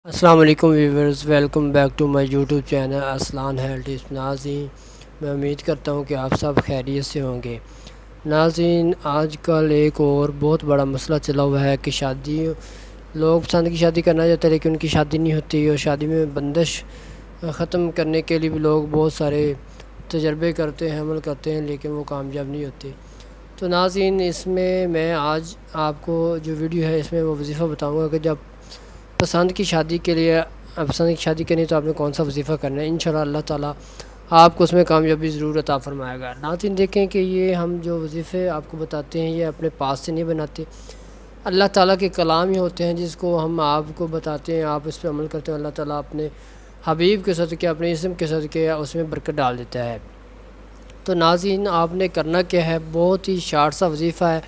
السلام علیکم viewers, welcome back to my YouTube channel Aslan health tips. ناظرین، میں امید کرتا ہوں کہ آپ سب خیریت سے ہوں گے۔ ناظرین، آج کل ایک اور بہت بڑا مسئلہ چلا ہوا ہے کہ لوگ پسند کی شادی کرنا چاہتے ہیں لیکن ان کی شادی نہیں ہوتی، اور شادی میں بندش ختم کرنے کے لیے بھی لوگ بہت سارے تجربے کرتے ہیں، عمل کرتے ہیں، لیکن وہ کامیاب نہیں ہوتے۔ تو ناظرین، اس میں آج آپ کو جو ویڈیو ہے اس میں وہ وظیفہ بتاؤں گا کہ جب پسند کی شادی کرنی تو آپ نے کون سا وظیفہ کرنا ہے۔ انشاءاللہ اللہ تعالیٰ آپ کو اس میں کامیابی ضرور عطا فرمائے گا۔ ناظرین، دیکھیں کہ یہ ہم جو وظیفے آپ کو بتاتے ہیں یہ اپنے پاس سے نہیں بناتے، اللہ تعالیٰ کے کلام ہی ہوتے ہیں جس کو ہم آپ کو بتاتے ہیں، آپ اس پہ عمل کرتے ہیں، اللہ تعالیٰ اپنے حبیب کے صدقے، اپنے اسم کے صدقے اس میں برکت ڈال دیتا ہے۔ تو ناظرین، آپ نے کرنا کیا ہے، بہت ہی شارٹ سا وظیفہ ہے،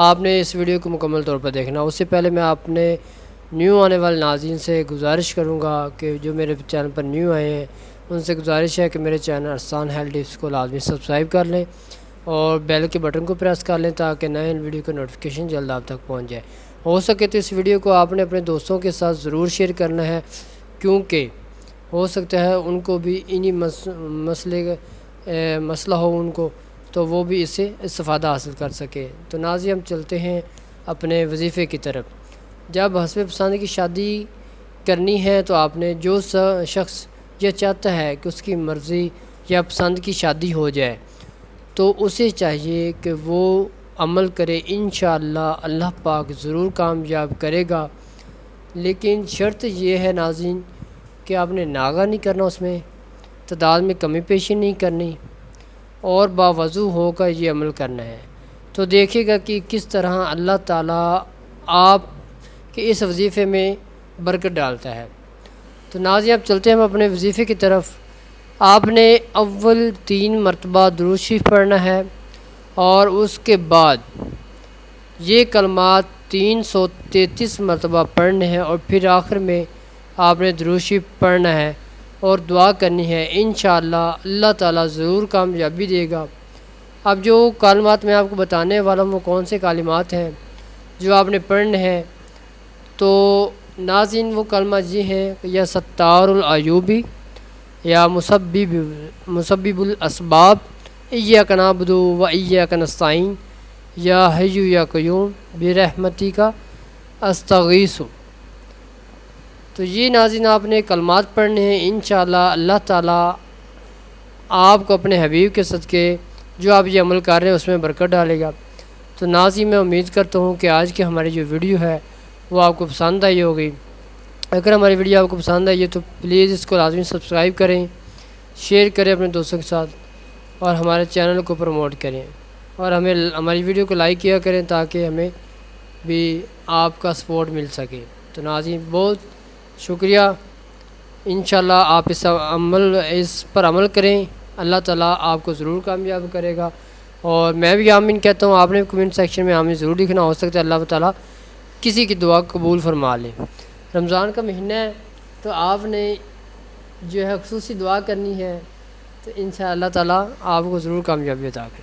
آپ نے اس ویڈیو کو مکمل طور پر دیکھنا۔ اس سے پہلے میں اپنے نیو آنے والے ناظرین سے گزارش کروں گا کہ جو میرے چینل پر نیو آئے ہیں ان سے گزارش ہے کہ میرے چینل اسلان ہیلتھ ٹپس کو لازمی سبسکرائب کر لیں اور بیل کے بٹن کو پریس کر لیں تاکہ نئے ویڈیو کا نوٹیفیکیشن جلد آپ تک پہنچ جائے۔ ہو سکے تو اس ویڈیو کو آپ نے اپنے دوستوں کے ساتھ ضرور شیئر کرنا ہے، کیونکہ ہو سکتا ہے ان کو بھی انہی مسئلہ ہو ان کو، تو وہ بھی اس سے استفادہ حاصل کر سکے۔ تو ناظرین، ہم چلتے ہیں اپنے وظیفے کی طرف۔ جب حسب پسند کی شادی کرنی ہے تو آپ نے جو شخص یہ چاہتا ہے کہ اس کی مرضی یا پسند کی شادی ہو جائے تو اسے چاہیے کہ وہ عمل کرے، انشاءاللہ اللہ پاک ضرور کامیاب کرے گا۔ لیکن شرط یہ ہے ناظرین کہ آپ نے ناغہ نہیں کرنا، اس میں تعداد میں کمی پیشی نہیں کرنی اور باوضو ہو کر یہ عمل کرنا ہے۔ تو دیکھیے گا کہ کس طرح اللہ تعالیٰ آپ کے اس وظیفے میں برکت ڈالتا ہے۔ تو ناظرین، اب چلتے ہیں ہم اپنے وظیفے کی طرف۔ آپ نے اول 3 مرتبہ درود شریف پڑھنا ہے اور اس کے بعد یہ کلمات 333 مرتبہ پڑھنے ہیں، اور پھر آخر میں آپ نے درود شریف پڑھنا ہے اور دعا کرنی ہے، انشاءاللہ اللہ تعالیٰ ضرور کامیابی دے گا۔ اب جو کلمات میں آپ کو بتانے والا ہوں وہ کون سے کلمات ہیں جو آپ نے پڑھنے ہیں، تو ناظرین وہ کلمہ یہ ہیں کہ یا ستار العیوبی، یا مسبب الاسباب، ایاک نعبد و ایاک نستعین، یا حی یا قیوم برحمتک استغیث۔ تو یہ ناظرین آپ نے کلمات پڑھنے ہیں، انشاءاللہ اللہ تعالیٰ آپ کو اپنے حبیب کے صدقے جو آپ یہ عمل کر رہے ہیں اس میں برکت ڈالے گا۔ تو ناظرین، میں امید کرتا ہوں کہ آج کی ہماری جو ویڈیو ہے وہ آپ کو پسند آئی ہوگی۔ اگر ہماری ویڈیو آپ کو پسند آئی ہے تو پلیز اس کو لازمی سبسکرائب کریں، شیئر کریں اپنے دوستوں کے ساتھ، اور ہمارے چینل کو پروموٹ کریں، اور ہماری ویڈیو کو لائک کیا کریں تاکہ ہمیں بھی آپ کا سپورٹ مل سکے۔ تو ناظرین، بہت شکریہ، انشاءاللہ آپ اس پر عمل کریں، اللہ تعالیٰ آپ کو ضرور کامیاب کرے گا۔ اور میں بھی آمین کہتا ہوں، آپ نے کمنٹ سیکشن میں آمین ضرور لکھنا، ہو سکتا ہے اللہ تعالیٰ کسی کی دعا قبول فرما لے۔ رمضان کا مہینہ ہے تو آپ نے جو ہے خصوصی دعا کرنی ہے، تو انشاءاللہ اللہ تعالیٰ آپ کو ضرور کامیابی عطا کرے گا۔